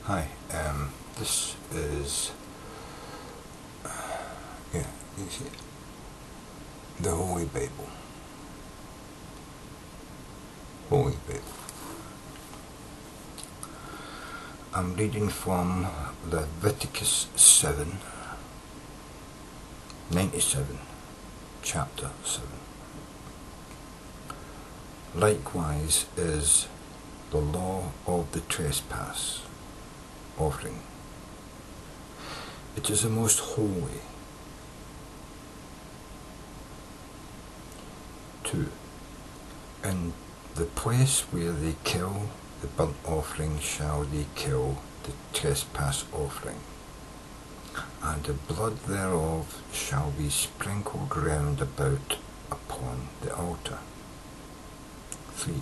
Hi, this is, you see, the Holy Bible. Holy Bible. I'm reading from Leviticus 97, chapter 7. Likewise is the law of the trespass offering. It is the most holy. 2. In the place where they kill the burnt offering shall they kill the trespass offering, and the blood thereof shall be sprinkled round about upon the altar. 3.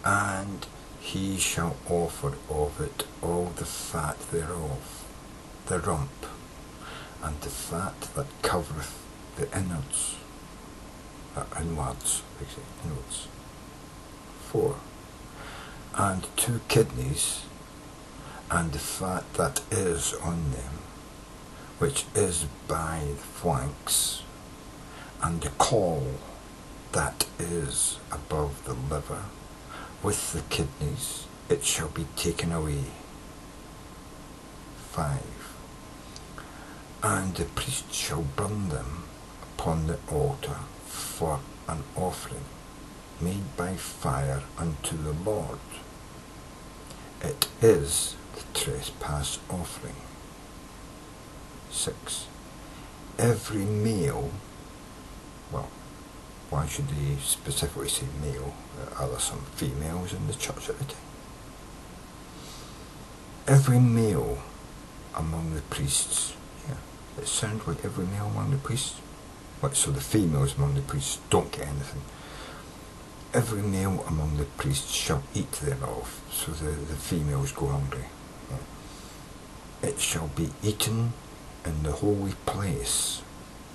And he shall offer of it all the fat thereof, the rump, and the fat that covereth the innards, inwards. 4. And 2 kidneys, and the fat that is on them, which is by the flanks, and the caul that is above the liver, with the kidneys, it shall be taken away. 5. And the priest shall burn them upon the altar for an offering made by fire unto the Lord. It is the trespass offering. 6. Every male, well, why should they specifically say male? Are there some females in the church at the time? Every male among the priests. Yeah, it sounds like every male among the priests. Right, so the females among the priests don't get anything. Every male among the priests shall eat thereof, so the females go hungry. Yeah. It shall be eaten in the holy place.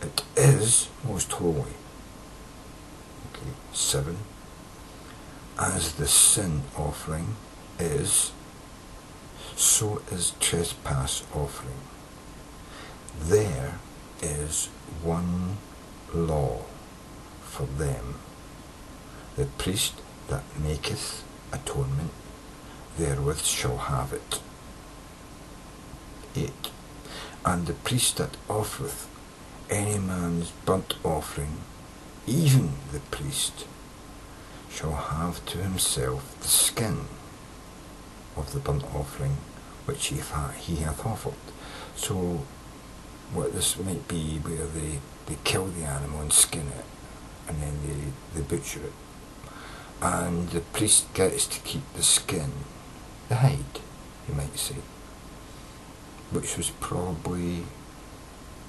It is most holy. 7. As the sin offering is, so is trespass offering. There is one law for them. The priest that maketh atonement therewith shall have it. 8. And the priest that offereth any man's burnt offering, even the priest, shall have to himself the skin of the burnt offering which he hath offered. So what this might be where they kill the animal and skin it, and then they butcher it, and the priest gets to keep the skin, the hide, you might say, which was probably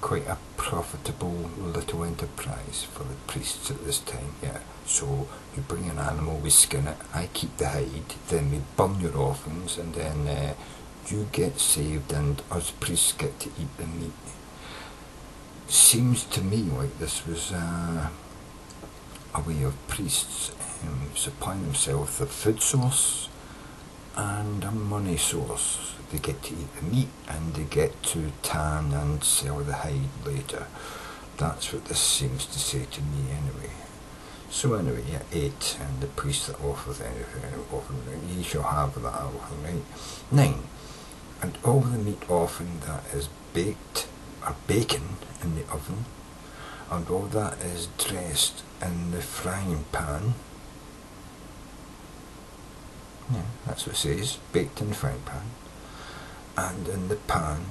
quite a profitable little enterprise for the priests at this time. Yeah, so you bring an animal, we skin it, I keep the hide, then we burn your offerings, and then you get saved and us priests get to eat the meat. Seems to me like this was a way of priests supplying themselves a food source and a money source. They get to eat the meat and they get to tan and sell the hide later. That's what this seems to say to me anyway. So anyway, yeah, 8. And the priest that offereth anything offering, ye shall have that offering, right? 9. And all the meat offering that is baked or baken in the oven, and all that is dressed in the frying pan. Yeah, that's what it says, baked in the frying pan. And in the pan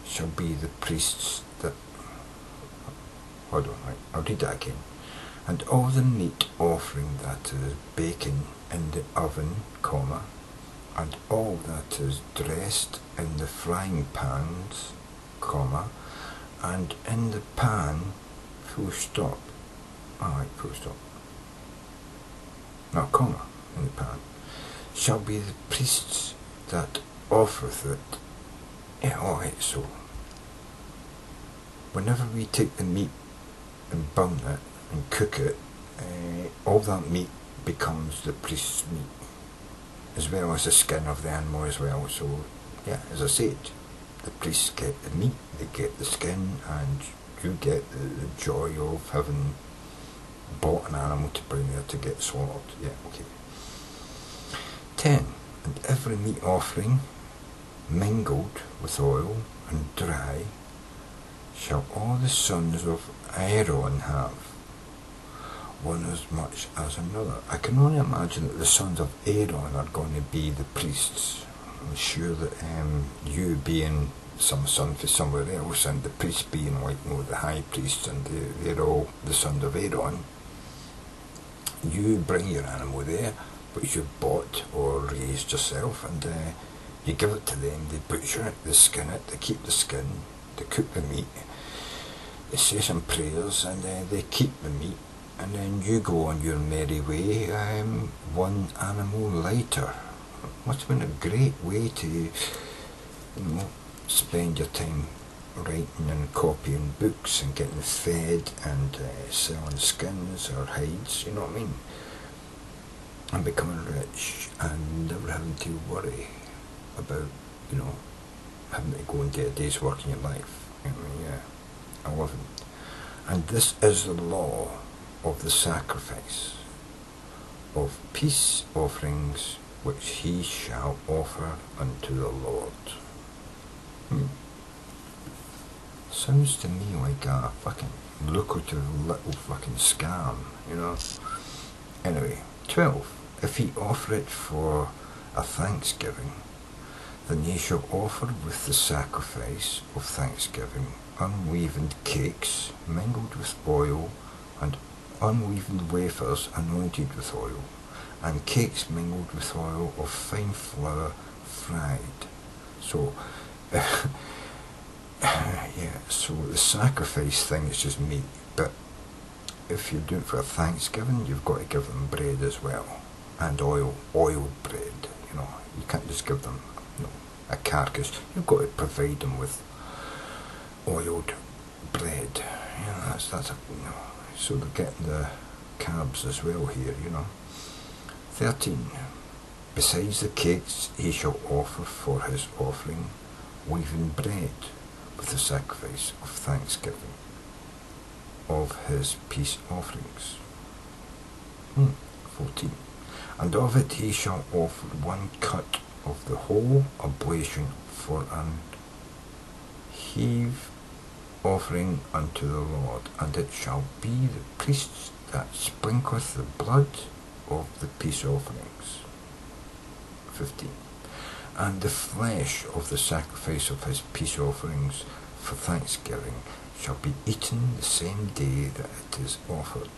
shall be the priests that, hold on, right, I'll read that again. And all the meat offering that is baken in the oven, comma, and all that is dressed in the frying pans, comma, and in the pan, full stop. Alright, full stop. No, comma, in the pan, shall be the priests that offereth it. Yeah, alright, so whenever we take the meat and burn it and cook it, all that meat becomes the priest's meat, as well as the skin of the animal as well. So yeah, as I said, the priests get the meat, they get the skin, and you get the joy of having bought an animal to bring there to get slaughtered. Yeah, okay. 10. And every meat offering mingled with oil and dry shall all the sons of Aaron have, one as much as another. I can only imagine that the sons of Aaron are going to be the priests. I'm sure that you being some son for somewhere else, and the priests being like, you know, the high priests, and they're all the sons of Aaron. You bring your animal there, which you bought or raised yourself, and you give it to them. They butcher it, they skin it, they keep the skin, they cook the meat, they say some prayers, and they keep the meat, and then you go on your merry way, one animal later. Must have been a great way to, you know, spend your time writing and copying books and getting fed and selling skins or hides, you know what I mean? And becoming rich and never having to worry about, you know, having to go and get a day's work in your life. You know, yeah, I love it. And this is the law of the sacrifice of peace offerings which he shall offer unto the Lord. Sounds to me like a fucking lucrative little fucking scam, you know. Anyway, 12. If he offer it for a thanksgiving, then ye shall offer with the sacrifice of thanksgiving unleavened cakes mingled with oil, and unleavened wafers anointed with oil, and cakes mingled with oil of fine flour fried. So, yeah, so the sacrifice thing is just meat, but if you're doing it for a Thanksgiving, you've got to give them bread as well, and oiled bread, you know. You can't just give them, you know, a carcass. You've got to provide them with oiled bread. You know, that's a, you know, so they're getting the carbs as well here, you know. 13. Besides the cakes he shall offer for his offering leavened bread with the sacrifice of thanksgiving of his peace offerings. 14. And of it he shall offer one cut of the whole oblation for an heave offering unto the Lord, and it shall be the priests that sprinkleth the blood of the peace offerings. 15. And the flesh of the sacrifice of his peace offerings for thanksgiving shall be eaten the same day that it is offered.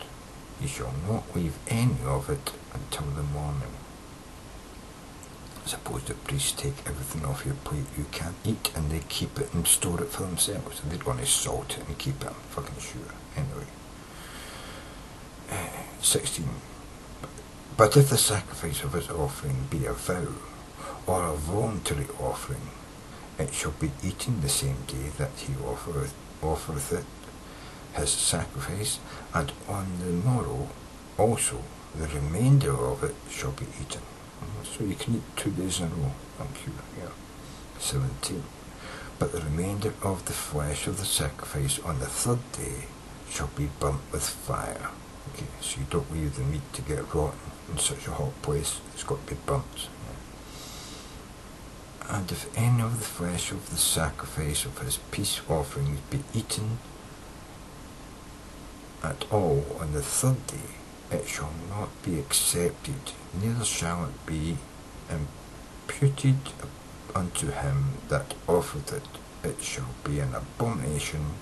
Ye shall not leave any of it until the morning. Suppose the priests take everything off your plate you can't eat, and they keep it and store it for themselves. They're going to salt it and keep it, I'm fucking sure. Anyway. 16. But if the sacrifice of his offering be a vow, or a voluntary offering, it shall be eaten the same day that he offereth it, his sacrifice, and on the morrow also the remainder of it shall be eaten. So you can eat 2 days in a row, thank you. Yeah. 17. But the remainder of the flesh of the sacrifice on the 3rd day shall be burnt with fire. Okay, so you don't leave the meat to get rotten in such a hot place. It's got to be burnt. Yeah. And if any of the flesh of the sacrifice of his peace offerings be eaten at all on the 3rd day, it shall not be accepted, neither shall it be imputed unto him that offered it. It shall be an abomination,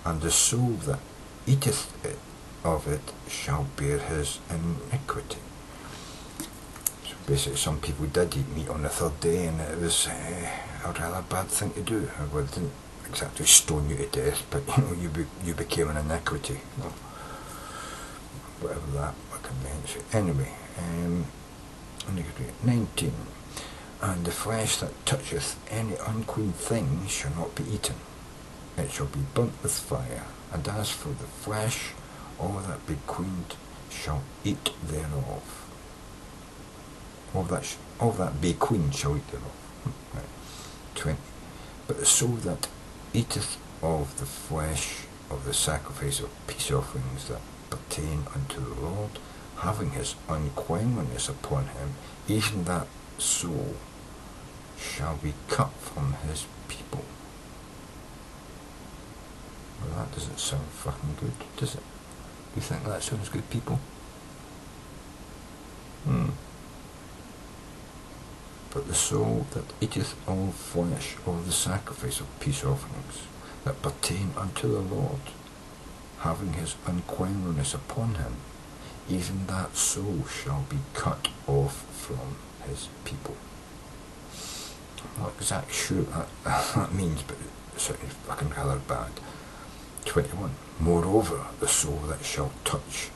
and the soul that eateth it of it shall bear his iniquity. So basically, some people did eat meat on the 3rd day, and it was a rather bad thing to do. Well, it didn't exactly stone you to death, but you know, you became an iniquity. You know, whatever that fucking means. Anyway, 19. And the flesh that toucheth any unclean thing shall not be eaten. It shall be burnt with fire. And as for the flesh, all that be cleaned shall eat thereof. All that be clean shall eat thereof. Right. 20. But the soul that eateth of the flesh of the sacrifice of peace offerings that pertain unto the Lord, having his uncleanliness upon him, even that soul shall be cut from his people. Well, that doesn't sound fucking good, does it? Do you think that sounds good, people? But the soul that eateth all flesh of the sacrifice of peace offerings that pertain unto the Lord, having his uncleanliness upon him, even that soul shall be cut off from his people. I'm not exactly sure what that means, but it sounds fucking rather bad. 21. Moreover, the soul that shall touch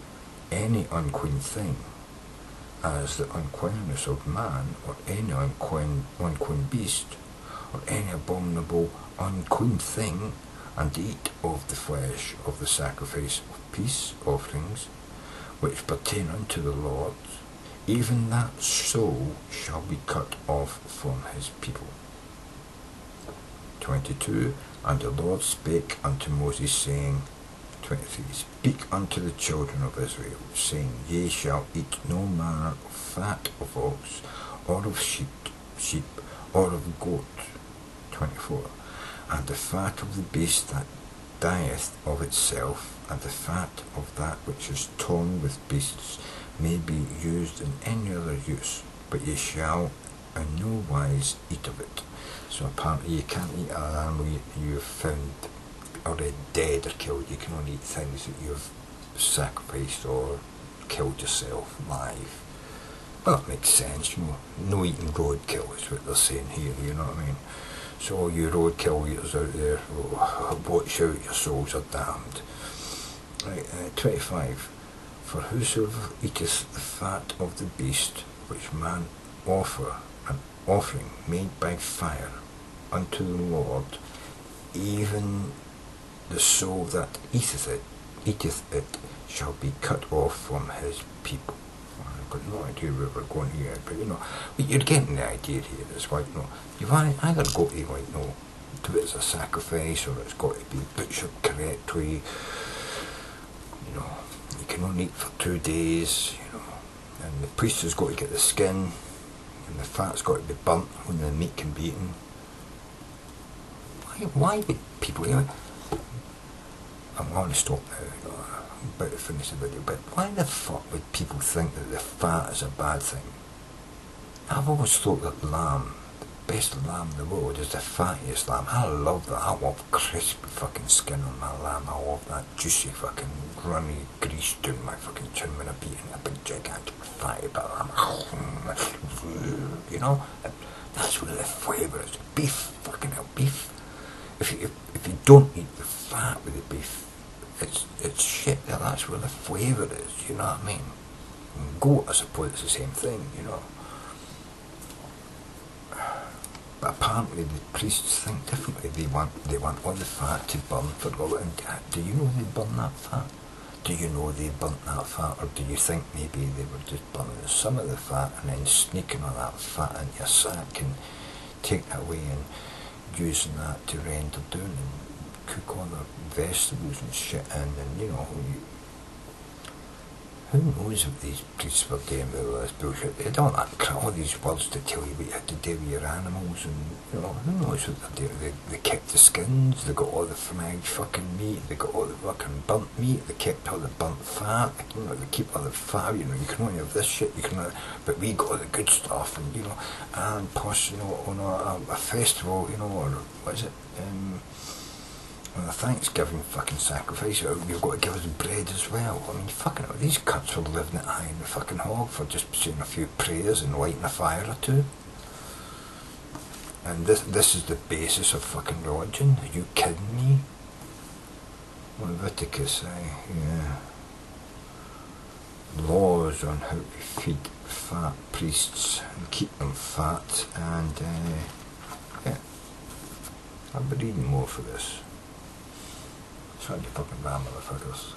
any unclean thing, as the uncleanness of man, or any unclean beast, or any abominable unclean thing, and eat of the flesh of the sacrifice of peace offerings, which pertain unto the Lord, even that soul shall be cut off from his people. 22. And the Lord spake unto Moses, saying, 23. Speak unto the children of Israel, saying, Ye shall eat no manner of fat of ox, or of sheep, or of goat. 24. And the fat of the beast that dieth of itself, and the fat of that which is torn with beasts, may be used in any other use, but ye shall in no wise eat of it. So apparently you can't eat an animal you've found already dead or killed. You can only eat things that you've sacrificed or killed yourself live. Well, that makes sense, you know. No eating roadkill is what they're saying here, you know what I mean? So all you roadkill eaters out there, watch out, your souls are damned. Right, 25. For whosoever eateth the fat of the beast, which man offer, an offering made by fire unto the Lord, even the soul that eateth it shall be cut off from his people. I've got no idea where we're going here, but you know, but you're getting the idea here. It's like, you know, you've either got to, like, you know, do it as a sacrifice, or it's got to be butchered correctly. You know, you can only eat for 2 days, you know, and the priest has got to get the skin, and the fat's got to be burnt when the meat can be eaten. Why would people, you know, I'm going to stop now, you know, I'm about to finish the video, but why the fuck would people think that the fat is a bad thing? I've always thought that lamb, the best lamb in the world, is the fattiest lamb. I love that. I love crispy fucking skin on my lamb. I love that juicy fucking runny grease down my fucking chin when I'm eating a big gigantic fatty bit of lamb. You know, that's where the flavour is. Beef, fucking hell, beef. If you don't eat the fat with the beef, it's shit. That's where the flavour is, you know what I mean? And goat, I suppose, it's the same thing, you know. But apparently the priests think differently. They want all the fat to burn for all. And do you know they burn that fat? Do you know they burnt that fat, or do you think maybe they were just burning some of the fat and then sneaking all that fat into your sack and taking it away and using that to render down and cook all their vegetables and shit in, and you know, who knows what these priests were doing with all this bullshit? They don't have all these words to tell you what you have to do with your animals, and you know, who knows what they're doing? They kept the skins, they got all the fried fucking meat, they got all the fucking burnt meat, they kept all the burnt fat, you know, they keep all the fat, you know, you can only have this shit, you can only, but we got all the good stuff, and you know, and plus, you know, on a festival, you know, or what is it, on a Thanksgiving fucking sacrifice, you've got to give us bread as well. I mean, fucking hell, these cunts were living it high in the fucking hog for just saying a few prayers and lighting a fire or two. And this is the basis of fucking religion? Are you kidding me? Leviticus, yeah. Laws on how to feed fat priests and keep them fat, and yeah. I'll be reading more for this. Trying to fucking ram motherfuckers.